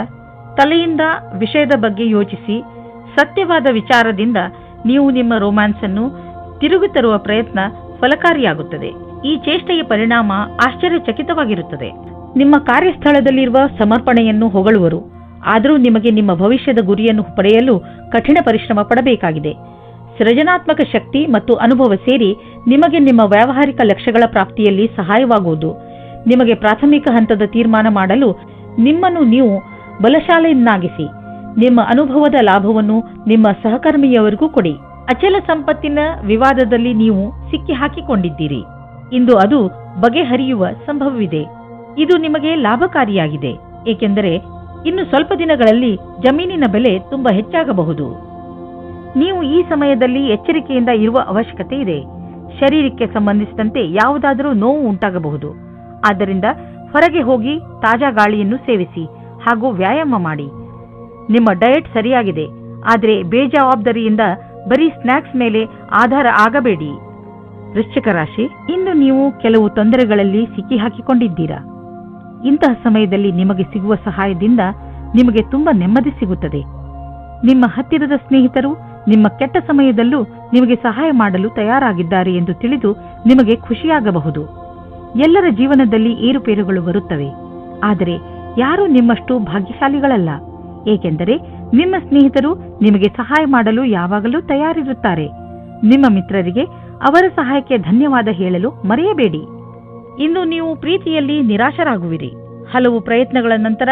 ತಲೆಯಿಂದ ವಿಷಯದ ಬಗ್ಗೆ ಯೋಚಿಸಿ ಸತ್ಯವಾದ ವಿಚಾರದಿಂದ ನೀವು ನಿಮ್ಮ ರೊಮ್ಯಾನ್ಸ್ ಅನ್ನು ತಿರುಗಿ ತರುವ ಪ್ರಯತ್ನ ಫಲಕಾರಿಯಾಗುತ್ತದೆ. ಈ ಚೇಷ್ಟೆಯ ಪರಿಣಾಮ ಆಶ್ಚರ್ಯಚಕಿತವಾಗಿರುತ್ತದೆ. ನಿಮ್ಮ ಕಾರ್ಯಸ್ಥಳದಲ್ಲಿರುವ ಸಮರ್ಪಣೆಯನ್ನು ಹೊಗಳುವರು. ಆದರೂ ನಿಮಗೆ ನಿಮ್ಮ ಭವಿಷ್ಯದ ಗುರಿಯನ್ನು ಪಡೆಯಲು ಕಠಿಣ ಪರಿಶ್ರಮ ಪಡಬೇಕಾಗಿದೆ. ಸೃಜನಾತ್ಮಕ ಶಕ್ತಿ ಮತ್ತು ಅನುಭವ ಸೇರಿ ನಿಮಗೆ ನಿಮ್ಮ ವ್ಯಾವಹಾರಿಕ ಲಕ್ಷ್ಯಗಳ ಪ್ರಾಪ್ತಿಯಲ್ಲಿ ಸಹಾಯವಾಗುವುದು. ನಿಮಗೆ ಪ್ರಾಥಮಿಕ ಹಂತದ ತೀರ್ಮಾನ ಮಾಡಲು ನಿಮ್ಮನ್ನು ನೀವು ಬಲಶಾಲಿಯನ್ನಾಗಿಸಿ ನಿಮ್ಮ ಅನುಭವದ ಲಾಭವನ್ನು ನಿಮ್ಮ ಸಹಕರ್ಮಿಯವರಿಗೂ ಕೊಡಿ. ಅಚಲ ಸಂಪತ್ತಿನ ವಿವಾದದಲ್ಲಿ ನೀವು ಸಿಕ್ಕಿ ಹಾಕಿಕೊಂಡಿದ್ದೀರಿ. ಇಂದು ಅದು ಬಗೆಹರಿಯುವ ಸಂಭವವಿದೆ. ಇದು ನಿಮಗೆ ಲಾಭಕಾರಿಯಾಗಿದೆ, ಏಕೆಂದರೆ ಇನ್ನು ಸ್ವಲ್ಪ ದಿನಗಳಲ್ಲಿ ಜಮೀನಿನ ಬೆಲೆ ತುಂಬಾ ಹೆಚ್ಚಾಗಬಹುದು. ನೀವು ಈ ಸಮಯದಲ್ಲಿ ಎಚ್ಚರಿಕೆಯಿಂದ ಇರುವ ಅವಶ್ಯಕತೆ ಇದೆ. ಶರೀರಕ್ಕೆ ಸಂಬಂಧಿಸಿದಂತೆ ಯಾವುದಾದರೂ ನೋವು ಉಂಟಾಗಬಹುದು. ಆದ್ದರಿಂದ ಹೊರಗೆ ಹೋಗಿ ತಾಜಾ ಗಾಳಿಯನ್ನು ಸೇವಿಸಿ ಹಾಗೂ ವ್ಯಾಯಾಮ ಮಾಡಿ. ನಿಮ್ಮ ಡಯಟ್ ಸರಿಯಾಗಿದೆ, ಆದರೆ ಬೇಜವಾಬ್ದಾರಿಯಿಂದ ಬರೀ ಸ್ನ್ಯಾಕ್ಸ್ ಮೇಲೆ ಆಧಾರ ಆಗಬೇಡಿ. ವೃಶ್ಚಿಕ ರಾಶಿ, ಇಂದು ನೀವು ಕೆಲವು ತೊಂದರೆಗಳಲ್ಲಿ ಸಿಕ್ಕಿ ಹಾಕಿಕೊಂಡಿದ್ದೀರಾ. ಇಂತಹ ಸಮಯದಲ್ಲಿ ನಿಮಗೆ ಸಿಗುವ ಸಹಾಯದಿಂದ ನಿಮಗೆ ತುಂಬಾ ನೆಮ್ಮದಿ ಸಿಗುತ್ತದೆ. ನಿಮ್ಮ ಹತ್ತಿರದ ಸ್ನೇಹಿತರು ನಿಮ್ಮ ಕೆಟ್ಟ ಸಮಯದಲ್ಲೂ ನಿಮಗೆ ಸಹಾಯ ಮಾಡಲು ತಯಾರಾಗಿದ್ದಾರೆ ಎಂದು ತಿಳಿದು ನಿಮಗೆ ಖುಷಿಯಾಗಬಹುದು. ಎಲ್ಲರ ಜೀವನದಲ್ಲಿ ಏರುಪೇರುಗಳು ಬರುತ್ತವೆ, ಆದರೆ ಯಾರೂ ನಿಮ್ಮಷ್ಟು ಭಾಗ್ಯಶಾಲಿಗಳಲ್ಲ, ಏಕೆಂದರೆ ನಿಮ್ಮ ಸ್ನೇಹಿತರು ನಿಮಗೆ ಸಹಾಯ ಮಾಡಲು ಯಾವಾಗಲೂ ತಯಾರಿರುತ್ತಾರೆ. ನಿಮ್ಮ ಮಿತ್ರರಿಗೆ ಅವರ ಸಹಾಯಕ್ಕೆ ಧನ್ಯವಾದ ಹೇಳಲು ಮರೆಯಬೇಡಿ. ಇಂದು ನೀವು ಪ್ರೀತಿಯಲ್ಲಿ ನಿರಾಶರಾಗುವಿರಿ. ಹಲವು ಪ್ರಯತ್ನಗಳ ನಂತರ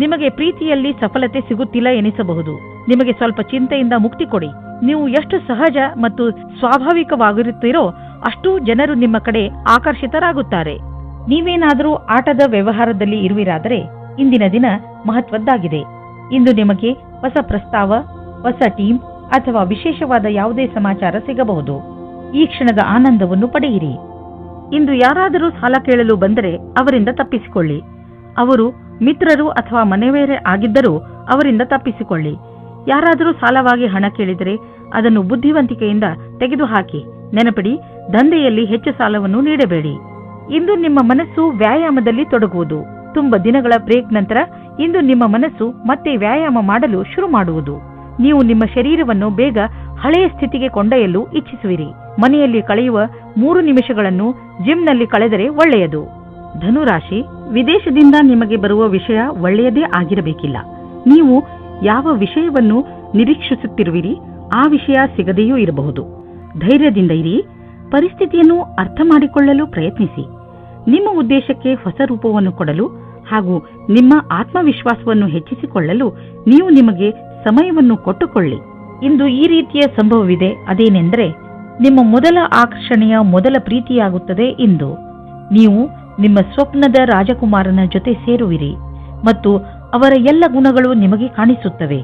ನಿಮಗೆ ಪ್ರೀತಿಯಲ್ಲಿ ಸಫಲತೆ ಸಿಗುತ್ತಿಲ್ಲ ಎನಿಸಬಹುದು. ನಿಮಗೆ ಸ್ವಲ್ಪ ಚಿಂತೆಯಿಂದ ಮುಕ್ತಿ ಕೊಡಿ. ನೀವು ಎಷ್ಟು ಸಹಜ ಮತ್ತು ಸ್ವಾಭಾವಿಕವಾಗಿರುತ್ತೀರೋ ಅಷ್ಟೂ ಜನರು ನಿಮ್ಮ ಕಡೆ ಆಕರ್ಷಿತರಾಗುತ್ತಾರೆ. ನೀವೇನಾದರೂ ಆಟದ ವ್ಯವಹಾರದಲ್ಲಿ ಇರುವಿರಾದರೆ ಇಂದಿನ ದಿನ ಮಹತ್ವದ್ದಾಗಿದೆ. ಇಂದು ನಿಮಗೆ ಹೊಸ ಪ್ರಸ್ತಾವ, ಹೊಸ ಟೀಮ್ ಅಥವಾ ವಿಶೇಷವಾದ ಯಾವುದೇ ಸಮಾಚಾರ ಸಿಗಬಹುದು. ಈ ಕ್ಷಣದ ಆನಂದವನ್ನು ಪಡೆಯಿರಿ. ಇಂದು ಯಾರಾದರೂ ಸಾಲ ಕೇಳಲು ಬಂದರೆ ಅವರಿಂದ ತಪ್ಪಿಸಿಕೊಳ್ಳಿ. ಅವರು ಮಿತ್ರರು ಅಥವಾ ಮನೆಯವರೇ ಆಗಿದ್ದರೂ ಅವರಿಂದ ತಪ್ಪಿಸಿಕೊಳ್ಳಿ. ಯಾರಾದರೂ ಸಾಲವಾಗಿ ಹಣ ಕೇಳಿದರೆ ಅದನ್ನು ಬುದ್ಧಿವಂತಿಕೆಯಿಂದ ತೆಗೆದುಹಾಕಿ. ನೆನಪಿಡಿ, ದಂಧೆಯಲ್ಲಿ ಹೆಚ್ಚು ಸಾಲವನ್ನು ನೀಡಬೇಡಿ. ಇಂದು ನಿಮ್ಮ ಮನಸ್ಸು ವ್ಯಾಯಾಮದಲ್ಲಿ ತೊಡಗುವುದು. ತುಂಬ ದಿನಗಳ ಬ್ರೇಕ್ ನಂತರ ಇಂದು ನಿಮ್ಮ ಮನಸ್ಸು ಮತ್ತೆ ವ್ಯಾಯಾಮ ಮಾಡಲು ಶುರು ಮಾಡುವುದು. ನೀವು ನಿಮ್ಮ ಶರೀರವನ್ನು ಬೇಗ ಹಳೆಯ ಸ್ಥಿತಿಗೆ ಕೊಂಡೊಯ್ಯಲು ಇಚ್ಛಿಸುವಿರಿ. ಮನೆಯಲ್ಲಿ ಕಳೆಯುವ 3 ನಿಮಿಷಗಳನ್ನು ಜಿಮ್ನಲ್ಲಿ ಕಳೆದರೆ ಒಳ್ಳೆಯದು. ಧನುರಾಶಿ, ವಿದೇಶದಿಂದ ನಿಮಗೆ ಬರುವ ವಿಷಯ ಒಳ್ಳೆಯದೇ ಆಗಿರಬೇಕಿಲ್ಲ. ನೀವು ಯಾವ ವಿಷಯವನ್ನು ನಿರೀಕ್ಷಿಸುತ್ತಿರುವಿರಿ ಆ ವಿಷಯ ಸಿಗದೆಯೂ ಇರಬಹುದು. ಧೈರ್ಯದಿಂದ ಇರಿ. ಪರಿಸ್ಥಿತಿಯನ್ನು ಅರ್ಥ ಮಾಡಿಕೊಳ್ಳಲು ಪ್ರಯತ್ನಿಸಿ. ನಿಮ್ಮ ಉದ್ದೇಶಕ್ಕೆ ಹೊಸ ರೂಪವನ್ನು ಕೊಡಲು ಹಾಗೂ ನಿಮ್ಮ ಆತ್ಮವಿಶ್ವಾಸವನ್ನು ಹೆಚ್ಚಿಸಿಕೊಳ್ಳಲು ನೀವು ನಿಮಗೆ ಸಮಯವನ್ನು ಕೊಟ್ಟುಕೊಳ್ಳಿ. ಇಂದು ಈ ರೀತಿಯ ಸಂಭವವಿದೆ. ಅದೇನೆಂದರೆ ನಿಮ್ಮ ಮೊದಲ ಆಕರ್ಷಣೆಯ ಮೊದಲ ಪ್ರೀತಿಯಾಗುತ್ತದೆ. ಇಂದು ನೀವು ನಿಮ್ಮ ಸ್ವಪ್ನದ ರಾಜಕುಮಾರನ ಜೊತೆ ಸೇರುವಿರಿ ಮತ್ತು ಅವರ ಎಲ್ಲ ಗುಣಗಳು ನಿಮಗೆ ಕಾಣಿಸುತ್ತವೆ.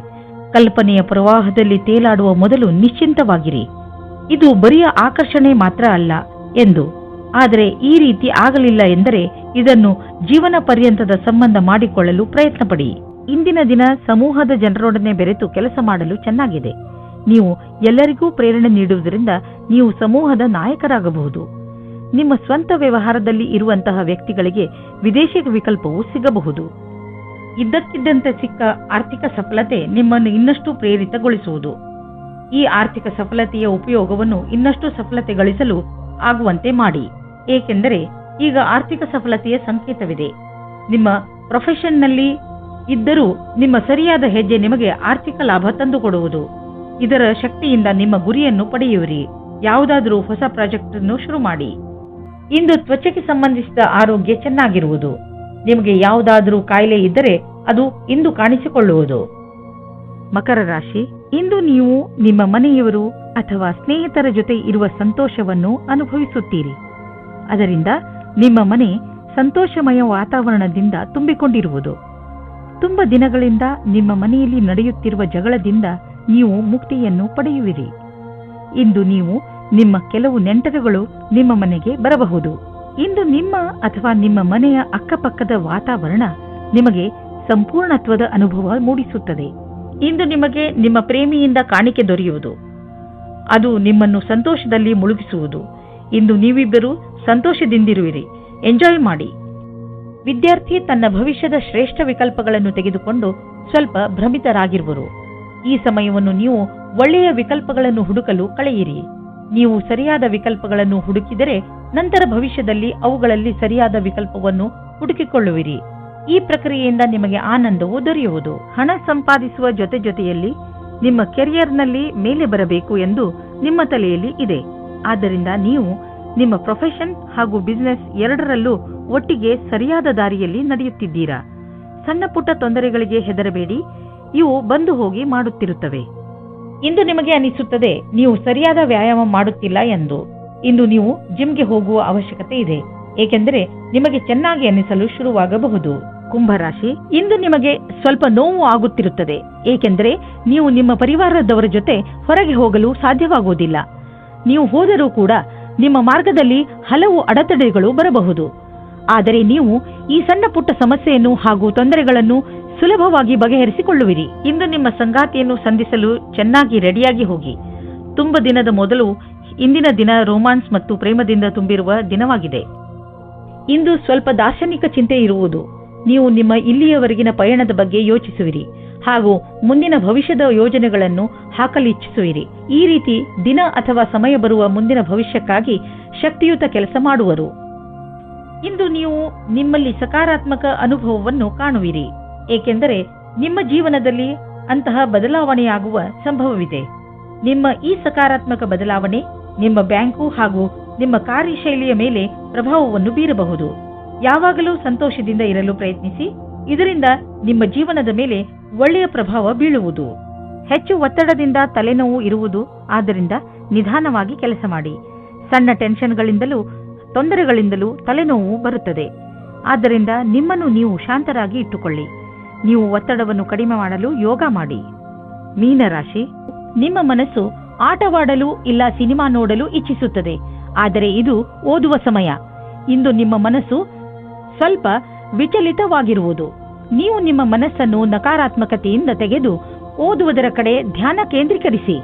ಕಲ್ಪನೆಯ ಪ್ರವಾಹದಲ್ಲಿ ತೇಲಾಡುವ ಮೊದಲು ನಿಶ್ಚಿಂತವಾಗಿರಿ. ಇದು ಬರಿಯ ಆಕರ್ಷಣೆ ಮಾತ್ರ ಅಲ್ಲ ಎಂದು. ಆದರೆ ಈ ರೀತಿ ಆಗಲಿಲ್ಲ ಎಂದರೆ ಇದನ್ನು ಜೀವನ ಪರ್ಯಂತದ ಸಂಬಂಧ ಮಾಡಿಕೊಳ್ಳಲು ಪ್ರಯತ್ನ ಪಡಿ. ಇಂದಿನ ದಿನ ಸಮೂಹದ ಜನರೊಡನೆ ಬೆರೆತು ಕೆಲಸ ಮಾಡಲು ಚೆನ್ನಾಗಿದೆ. ನೀವು ಎಲ್ಲರಿಗೂ ಪ್ರೇರಣೆ ನೀಡುವುದರಿಂದ ನೀವು ಸಮೂಹದ ನಾಯಕರಾಗಬಹುದು. ನಿಮ್ಮ ಸ್ವಂತ ವ್ಯವಹಾರದಲ್ಲಿ ಇರುವಂತಹ ವ್ಯಕ್ತಿಗಳಿಗೆ ವಿದೇಶಿ ವಿಕಲ್ಪವು ಸಿಗಬಹುದು. ಇದ್ದಕ್ಕಿದ್ದಂತೆ ಸಿಕ್ಕ ಆರ್ಥಿಕ ಸಫಲತೆ ನಿಮ್ಮನ್ನು ಇನ್ನಷ್ಟು ಪ್ರೇರಿತಗೊಳಿಸುವುದು. ಈ ಆರ್ಥಿಕ ಸಫಲತೆಯ ಉಪಯೋಗವನ್ನು ಇನ್ನಷ್ಟು ಸಫಲತೆ ಗಳಿಸಲು ಆಗುವಂತೆ ಮಾಡಿ. ಏಕೆಂದರೆ ಈಗ ಆರ್ಥಿಕ ಸಫಲತೆಯ ಸಂಕೇತವಿದೆ. ನಿಮ್ಮ ಪ್ರೊಫೆಷನ್ನಲ್ಲಿ ಇದ್ದರೂ ನಿಮ್ಮ ಸರಿಯಾದ ಹೆಜ್ಜೆ ನಿಮಗೆ ಆರ್ಥಿಕ ಲಾಭ ತಂದುಕೊಡುವುದು. ಇದರ ಶಕ್ತಿಯಿಂದ ನಿಮ್ಮ ಗುರಿಯನ್ನು ಪಡೆಯುವಿರಿ. ಯಾವುದಾದರೂ ಹೊಸ ಪ್ರಾಜೆಕ್ಟ್ ಅನ್ನು ಶುರು ಮಾಡಿ. ಇಂದು ತ್ವಚೆಗೆ ಸಂಬಂಧಿಸಿದ ಆರೋಗ್ಯ ಚೆನ್ನಾಗಿರುವುದು. ನಿಮಗೆ ಯಾವುದಾದರೂ ಕಾಯಿಲೆ ಇದ್ದರೆ ಅದು ಇಂದು ಕಾಣಿಸಿಕೊಳ್ಳುವುದು. ಮಕರ ರಾಶಿ, ಇಂದು ನೀವು ನಿಮ್ಮ ಮನೆಯವರು ಅಥವಾ ಸ್ನೇಹಿತರ ಜೊತೆ ಇರುವ ಸಂತೋಷವನ್ನು ಅನುಭವಿಸುತ್ತೀರಿ. ಅದರಿಂದ ನಿಮ್ಮ ಮನೆ ಸಂತೋಷಮಯ ವಾತಾವರಣದಿಂದ ತುಂಬಿಕೊಂಡಿರುವುದು. ತುಂಬ ದಿನಗಳಿಂದ ನಿಮ್ಮ ಮನೆಯಲ್ಲಿ ನಡೆಯುತ್ತಿರುವ ಜಗಳದಿಂದ ನೀವು ಮುಕ್ತಿಯನ್ನು ಪಡೆಯುವಿರಿ. ಇಂದು ನೀವು ನಿಮ್ಮ ಕೆಲವು ನೆಂಟರುಗಳು ನಿಮ್ಮ ಮನೆಗೆ ಬರಬಹುದು. ಇಂದು ನಿಮ್ಮ ಅಥವಾ ನಿಮ್ಮ ಮನೆಯ ಅಕ್ಕಪಕ್ಕದ ವಾತಾವರಣ ನಿಮಗೆ ಸಂಪೂರ್ಣತ್ವದ ಅನುಭವ ಮೂಡಿಸುತ್ತದೆ. ಇಂದು ನಿಮಗೆ ನಿಮ್ಮ ಪ್ರೇಮಿಯಿಂದ ಕಾಣಿಕೆ ದೊರೆಯುವುದು. ಅದು ನಿಮ್ಮನ್ನು ಸಂತೋಷದಲ್ಲಿ ಮುಳುಗಿಸುವುದು. ಇಂದು ನೀವಿಬ್ಬರು ಸಂತೋಷದಿಂದಿರುವಿರಿ. ಎಂಜಾಯ್ ಮಾಡಿ. ವಿದ್ಯಾರ್ಥಿ ತನ್ನ ಭವಿಷ್ಯದ ಶ್ರೇಷ್ಠ ವಿಕಲ್ಪಗಳನ್ನು ತೆಗೆದುಕೊಂಡು ಸ್ವಲ್ಪ ಭ್ರಮಿತರಾಗಿರುವರು. ಈ ಸಮಯವನ್ನು ನೀವು ಒಳ್ಳೆಯ ವಿಕಲ್ಪಗಳನ್ನು ಹುಡುಕಲು ಕಳೆಯಿರಿ. ನೀವು ಸರಿಯಾದ ವಿಕಲ್ಪಗಳನ್ನು ಹುಡುಕಿದರೆ ನಂತರ ಭವಿಷ್ಯದಲ್ಲಿ ಅವುಗಳಲ್ಲಿ ಸರಿಯಾದ ವಿಕಲ್ಪವನ್ನು ಹುಡುಕಿಕೊಳ್ಳುವಿರಿ. ಈ ಪ್ರಕ್ರಿಯೆಯಿಂದ ನಿಮಗೆ ಆನಂದವು ದೊರೆಯುವುದು. ಹಣ ಸಂಪಾದಿಸುವ ಜೊತೆಯಲ್ಲಿ ನಿಮ್ಮ ಕೆರಿಯರ್ನಲ್ಲಿ ಮೇಲೆ ಬರಬೇಕು ಎಂದು ನಿಮ್ಮ ತಲೆಯಲ್ಲಿ ಇದೆ. ಆದ್ದರಿಂದ ನೀವು ನಿಮ್ಮ ಪ್ರೊಫೆಷನ್ ಹಾಗೂ ಬಿಸಿನೆಸ್ ಎರಡರಲ್ಲೂ ಒಟ್ಟಿಗೆ ಸರಿಯಾದ ದಾರಿಯಲ್ಲಿ ನಡೆಯುತ್ತಿದ್ದೀರಾ. ಸಣ್ಣ ಪುಟ್ಟ ತೊಂದರೆಗಳಿಗೆ ಹೆದರಬೇಡಿ, ಇವು ಬಂದು ಹೋಗಿ ಮಾಡುತ್ತಿರುತ್ತವೆ. ಇಂದು ನಿಮಗೆ ಅನಿಸುತ್ತದೆ ನೀವು ಸರಿಯಾದ ವ್ಯಾಯಾಮ ಮಾಡುತ್ತಿಲ್ಲ ಎಂದು. ಇಂದು ನೀವು ಜಿಮ್ಗೆ ಹೋಗುವ ಅವಶ್ಯಕತೆ ಇದೆ, ಏಕೆಂದರೆ ನಿಮಗೆ ಚೆನ್ನಾಗಿ ಅನಿಸಲು ಶುರುವಾಗಬಹುದು. ಕುಂಭರಾಶಿ, ಇಂದು ನಿಮಗೆ ಸ್ವಲ್ಪ ನೋವು ಆಗುತ್ತಿರುತ್ತದೆ, ಏಕೆಂದರೆ ನೀವು ನಿಮ್ಮ ಪರಿವಾರದವರ ಜೊತೆ ಹೊರಗೆ ಹೋಗಲು ಸಾಧ್ಯವಾಗುವುದಿಲ್ಲ. ನೀವು ಹೋದರೂ ಕೂಡ ನಿಮ್ಮ ಮಾರ್ಗದಲ್ಲಿ ಹಲವು ಅಡೆತಡೆಗಳು ಬರಬಹುದು. ಆದರೆ ನೀವು ಈ ಸಣ್ಣ ಪುಟ್ಟ ಸಮಸ್ಯೆಯನ್ನು ಹಾಗೂ ತೊಂದರೆಗಳನ್ನು ಸುಲಭವಾಗಿ ಬಗೆಹರಿಸಿಕೊಳ್ಳುವಿರಿ. ಇಂದು ನಿಮ್ಮ ಸಂಗಾತಿಯನ್ನು ಸಂಧಿಸಲು ಚೆನ್ನಾಗಿ ರೆಡಿಯಾಗಿ ಹೋಗಿ. ತುಂಬ ದಿನದ ಮೊದಲು ಇಂದಿನ ದಿನ ರೋಮಾನ್ಸ್ ಮತ್ತು ಪ್ರೇಮದಿಂದ ತುಂಬಿರುವ ದಿನವಾಗಿದೆ. ಇಂದು ಸ್ವಲ್ಪ ದಾರ್ಶನಿಕ ಚಿಂತೆ ಇರುವುದು. ನೀವು ನಿಮ್ಮ ಇಲ್ಲಿಯವರೆಗಿನ ಪಯಣದ ಬಗ್ಗೆ ಯೋಚಿಸುವಿರಿ ಹಾಗೂ ಮುಂದಿನ ಭವಿಷ್ಯದ ಯೋಜನೆಗಳನ್ನು ಹಾಕಲಿಚ್ಛಿಸುವಿರಿ. ಈ ರೀತಿ ದಿನ ಅಥವಾ ಸಮಯ ಬರುವ ಮುಂದಿನ ಭವಿಷ್ಯಕ್ಕಾಗಿ ಶಕ್ತಿಯುತ ಕೆಲಸ ಮಾಡುವರು. ಇಂದು ನೀವು ನಿಮ್ಮಲ್ಲಿ ಸಕಾರಾತ್ಮಕ ಅನುಭವವನ್ನು ಕಾಣುವಿರಿ, ಏಕೆಂದರೆ ನಿಮ್ಮ ಜೀವನದಲ್ಲಿ ಅಂತಹ ಬದಲಾವಣೆಯಾಗುವ ಸಂಭವವಿದೆ. ನಿಮ್ಮ ಈ ಸಕಾರಾತ್ಮಕ ಬದಲಾವಣೆ ನಿಮ್ಮ ಬ್ಯಾಂಕು ಹಾಗೂ ನಿಮ್ಮ ಕಾರ್ಯಶೈಲಿಯ ಮೇಲೆ ಪ್ರಭಾವವನ್ನು ಬೀರಬಹುದು. ಯಾವಾಗಲೂ ಸಂತೋಷದಿಂದ ಇರಲು ಪ್ರಯತ್ನಿಸಿ. ಇದರಿಂದ ನಿಮ್ಮ ಜೀವನದ ಮೇಲೆ ಒಳ್ಳೆಯ ಪ್ರಭಾವ ಬೀಳುವುದು. ಹೆಚ್ಚು ಒತ್ತಡದಿಂದ ತಲೆನೋವು ಇರುವುದು, ಆದ್ದರಿಂದ ನಿಧಾನವಾಗಿ ಕೆಲಸ ಮಾಡಿ. ಸಣ್ಣ ಟೆನ್ಷನ್ಗಳಿಂದಲೂ ತೊಂದರೆಗಳಿಂದಲೂ ತಲೆನೋವು ಬರುತ್ತದೆ. ಆದ್ದರಿಂದ ನಿಮ್ಮನ್ನು ನೀವು ಶಾಂತರಾಗಿ ಇಟ್ಟುಕೊಳ್ಳಿ. ನೀವು ಒತ್ತಡವನ್ನು ಕಡಿಮೆ ಮಾಡಲು ಯೋಗ ಮಾಡಿ. ಮೀನರಾಶಿ, ನಿಮ್ಮ ಮನಸ್ಸು ಆಟವಾಡಲು ಇಲ್ಲ ಸಿನಿಮಾ ನೋಡಲು ಇಚ್ಛಿಸುತ್ತದೆ, ಆದರೆ ಇದು ಓದುವ ಸಮಯ. ಇಂದು ನಿಮ್ಮ ಮನಸ್ಸು ಸ್ವಲ್ಪ ವಿಚಲಿತವಾಗಿರುವುದು. ನೀವು ನಿಮ್ಮ ಮನಸ್ಸನ್ನು ನಕಾರಾತ್ಮಕತೆಯಿಂದ ತೆಗೆದು ಓದುವುದರ ಕಡೆ ಧ್ಯಾನ ಕೇಂದ್ರೀಕರಿಸಿ.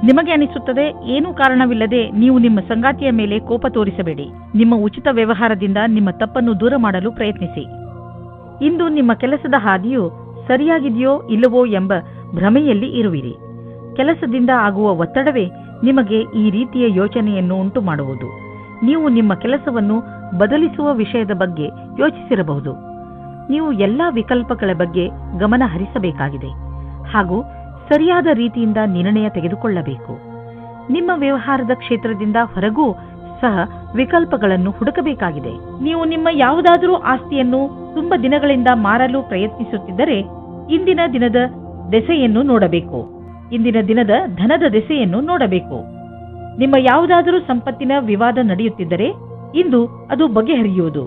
ನಿಮಗೆ ಅನಿಸುತ್ತದೆ ಏನೂ ಕಾರಣವಿಲ್ಲದೆ ನೀವು ನಿಮ್ಮ ಸಂಗಾತಿಯ ಮೇಲೆ ಕೋಪ ತೋರಿಸಬೇಡಿ. ನಿಮ್ಮ ಉಚಿತ ವ್ಯವಹಾರದಿಂದ ನಿಮ್ಮ ತಪ್ಪನ್ನು ದೂರ ಮಾಡಲು ಪ್ರಯತ್ನಿಸಿ. ಇಂದು ನಿಮ್ಮ ಕೆಲಸದ ಹಾದಿಯು ಸರಿಯಾಗಿದೆಯೋ ಇಲ್ಲವೋ ಎಂಬ ಭ್ರಮೆಯಲ್ಲಿ ಇರುವಿರಿ. ಕೆಲಸದಿಂದ ಆಗುವ ಒತ್ತಡವೇ ನಿಮಗೆ ಈ ರೀತಿಯ ಯೋಚನೆಯನ್ನು ಉಂಟು ಮಾಡುವುದು. ನೀವು ನಿಮ್ಮ ಕೆಲಸವನ್ನು ಬದಲಿಸುವ ವಿಷಯದ ಬಗ್ಗೆ ಯೋಚಿಸಿರಬಹುದು. ನೀವು ಎಲ್ಲಾ ವಿಕಲ್ಪಗಳ ಬಗ್ಗೆ ಗಮನ ಹರಿಸಬೇಕಾಗಿದೆ ಹಾಗೂ ಸರಿಯಾದ ರೀತಿಯಿಂದ ನಿರ್ಣಯ ತೆಗೆದುಕೊಳ್ಳಬೇಕು. ನಿಮ್ಮ ವ್ಯವಹಾರದ ಕ್ಷೇತ್ರದಿಂದ ಹೊರಗೂ ಸಹ ವಿಕಲ್ಪಗಳನ್ನು ಹುಡುಕಬೇಕಾಗಿದೆ. ನೀವು ನಿಮ್ಮ ಯಾವುದಾದರೂ ಆಸ್ತಿಯನ್ನು ತುಂಬಾ ದಿನಗಳಿಂದ ಮಾರಲು ಪ್ರಯತ್ನಿಸುತ್ತಿದ್ದರೆ ಇಂದಿನ ದಿನದ ದೆಸೆಯನ್ನು ನೋಡಬೇಕು. ಇಂದಿನ ದಿನದ ಧನದ ದೆಸೆಯನ್ನು ನೋಡಬೇಕು. ನಿಮ್ಮ ಯಾವುದಾದರೂ ಸಂಪತ್ತಿನ ವಿವಾದ ನಡೆಯುತ್ತಿದ್ದರೆ ಇಂದು ಅದು ಬಗೆಹರಿಯುವುದು.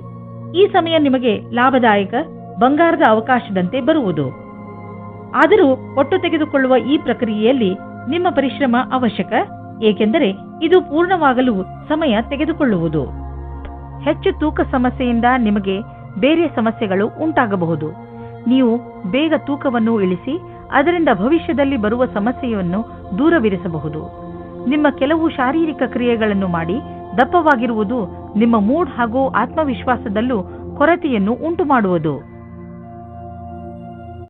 ಈ ಸಮಯ ನಿಮಗೆ ಲಾಭದಾಯಕ ಬಂಗಾರದ ಅವಕಾಶದಂತೆ ಬರುವುದು. ಆದರೂ ಹೊಟ್ಟು ತೆಗೆದುಕೊಳ್ಳುವ ಈ ಪ್ರಕ್ರಿಯೆಯಲ್ಲಿ ನಿಮ್ಮ ಪರಿಶ್ರಮ ಅವಶ್ಯಕ, ಏಕೆಂದರೆ ಇದು ಪೂರ್ಣವಾಗಲು ಸಮಯ ತೆಗೆದುಕೊಳ್ಳುವುದು. ಹೆಚ್ಚು ತೂಕ ಸಮಸ್ಯೆಯಿಂದ ನಿಮಗೆ ಬೇರೆ ಸಮಸ್ಯೆಗಳು ಉಂಟಾಗಬಹುದು. ನೀವು ಬೇಗ ತೂಕವನ್ನು ಇಳಿಸಿ ಅದರಿಂದ ಭವಿಷ್ಯದಲ್ಲಿ ಬರುವ ಸಮಸ್ಯೆಯನ್ನು ದೂರವಿರಿಸಬಹುದು. ನಿಮ್ಮ ಕೆಲವು ಶಾರೀರಿಕ ಕ್ರಿಯೆಗಳನ್ನು ಮಾಡಿ ದಪ್ಪವಾಗಿರುವುದು ನಿಮ್ಮ ಮೂಡ್ ಹಾಗೂ ಆತ್ಮವಿಶ್ವಾಸದಲ್ಲೂ ಕೊರತೆಯನ್ನು ಉಂಟುಮಾಡುವುದು.